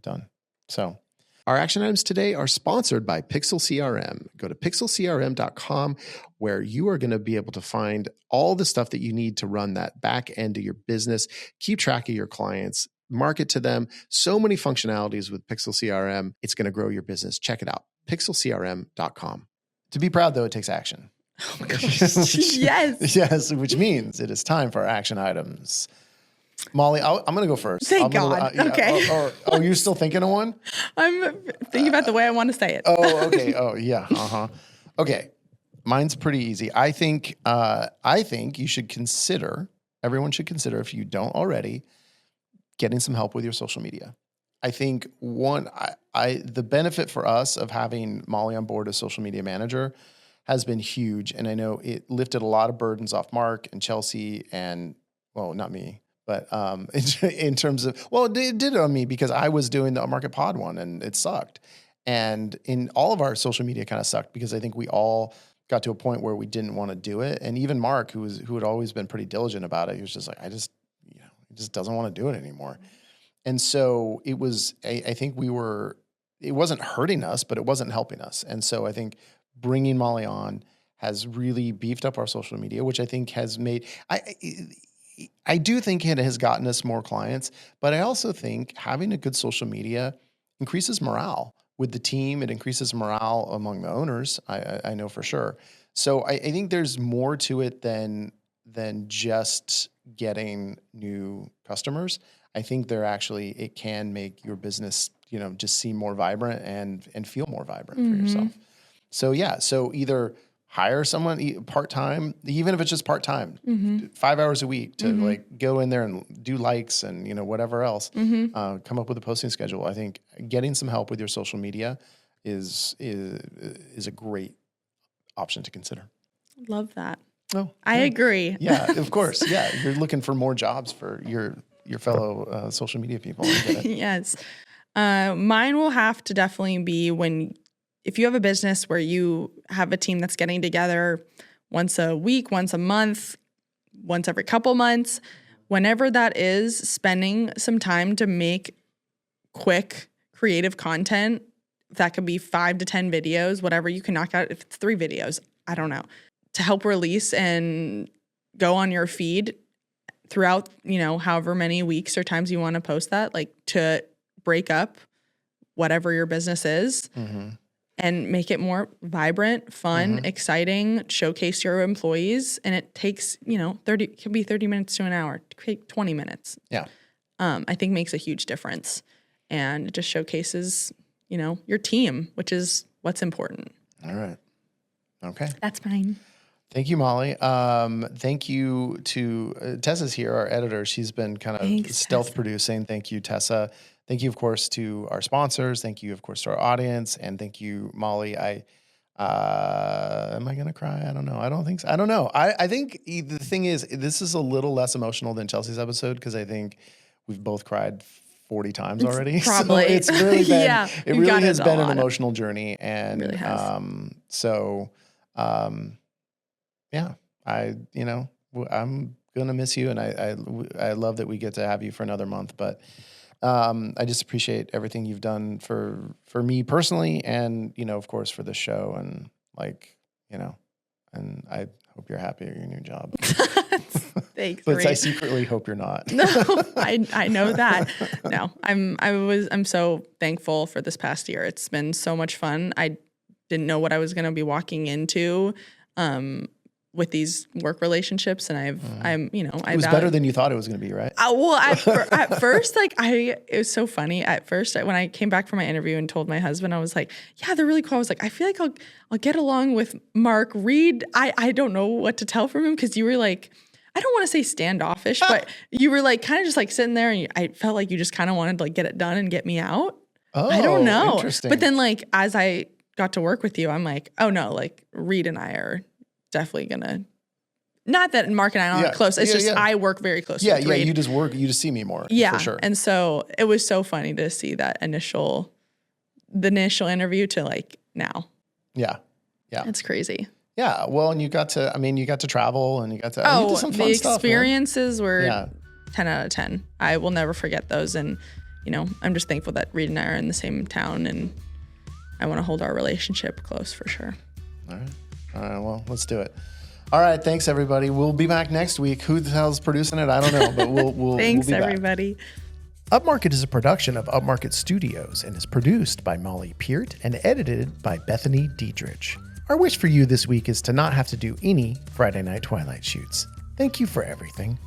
done. So our action items today are sponsored by Pixel CRM. Go to pixelcrm.com, where you are going to be able to find all the stuff that you need to run that back end of your business, keep track of your clients, market to them. So many functionalities with Pixel CRM. It's going to grow your business. Check it out. pixelcrm.com. To be proud, though, it takes action. Oh my gosh. Yes. Yes, which means it is time for our action items. Molly, I'm going to go first. Thank God. Okay. You're still thinking of one? I'm thinking about the way I want to say it. Oh, okay. Oh, yeah. Okay. Mine's pretty easy. I think you should consider, everyone should consider, if you don't already, getting some help with your social media. I think the benefit for us of having Molly on board as social media manager has been huge. And I know it lifted a lot of burdens off Mark and Chelsea and, well, not me, but in terms of, well, it did it on me because I was doing the Upmarket pod one and it sucked. And in all of our social media kind of sucked because I think we all got to a point where we didn't want to do it. And even Mark, who had always been pretty diligent about it, he was just like, he just doesn't want to do it anymore. And so it was, I think it wasn't hurting us, but it wasn't helping us. And so I think bringing Molly on has really beefed up our social media, which I think has made, I do think it has gotten us more clients, but I also think having a good social media increases morale with the team. It increases morale among the owners. I know for sure. So I think there's more to it than just getting new customers. I think it can make your business, just seem more vibrant and feel more vibrant for yourself. So yeah, so either hire someone part-time, even if it's just part-time, 5 hours a week to like go in there and do likes and, whatever else, come up with a posting schedule. I think getting some help with your social media is a great option to consider. Love that. Oh, I agree. Yeah, of course. Yeah. You're looking for more jobs for your fellow social media people. I get it. Yes. Mine will have to definitely be if you have a business where you have a team that's getting together once a week, once a month, once every couple months, whenever that is, spending some time to make quick creative content. That could be 5 to 10 videos, whatever you can knock out. If it's 3 videos, I don't know, to help release and go on your feed throughout, however many weeks or times you want to post that, like to break up whatever your business is. And make it more vibrant, fun, exciting, showcase your employees. And it takes, it can be 30 minutes to an hour, 20 minutes. Yeah. I think makes a huge difference. And it just showcases, your team, which is what's important. All right. Okay. That's fine. Thank you, Molly. Thank you to Tessa's here, our editor. She's been kind of stealth producing. Thank you, Tessa. Thank you, of course, to our sponsors. Thank you, of course, to our audience. And thank you, Molly. Am I going to cry? I don't know. I don't think so. I don't know. I think the thing is, this is a little less emotional than Chelsea's episode because I think we've both cried 40 times already. Probably. So it's really been, yeah, it really has been an emotional journey. And it really has. Yeah, I'm going to miss you. And I love that we get to have you for another month, but I just appreciate everything you've done for me personally and, of course, for the show and and I hope you're happy at your new job. Thanks. But I secretly hope you're not. No, I know that. No, I'm so thankful for this past year. It's been so much fun. I didn't know what I was going to be walking into with these work relationships. And it was better than you thought it was going to be, right? Well, at first, like it was so funny. At first, when I came back from my interview and told my husband, I was like, yeah, they're really cool. I was like, I feel like I'll get along with Mark Reed. I don't know what to tell from him, because you were like, I don't want to say standoffish, but you were like kind of just like sitting there, and I felt like you just kind of wanted to like get it done and get me out. Oh, I don't know. Interesting. But then like as I got to work with you, I'm like, oh no, like Reed and I are definitely gonna. Not that Mark and I aren't close. It's just I work very closely with Reed. You just see me more. Yeah, for sure. And so it was so funny to see that the initial interview to like now. Yeah. It's crazy. Yeah. Well, and you got to travel, and you got to you did some fun the stuff, experiences were 10 out of 10. I will never forget those. And, I'm just thankful that Reed and I are in the same town, and I want to hold our relationship close for sure. All right. Well, let's do it. All right. Thanks, everybody. We'll be back next week. Who the hell's producing it? I don't know, but we'll Thanks, we'll be everybody. Back. Upmarket is a production of Upmarket Studios and is produced by Molly Peart and edited by Bethany Diedrich. Our wish for you this week is to not have to do any Friday Night Twilight shoots. Thank you for everything.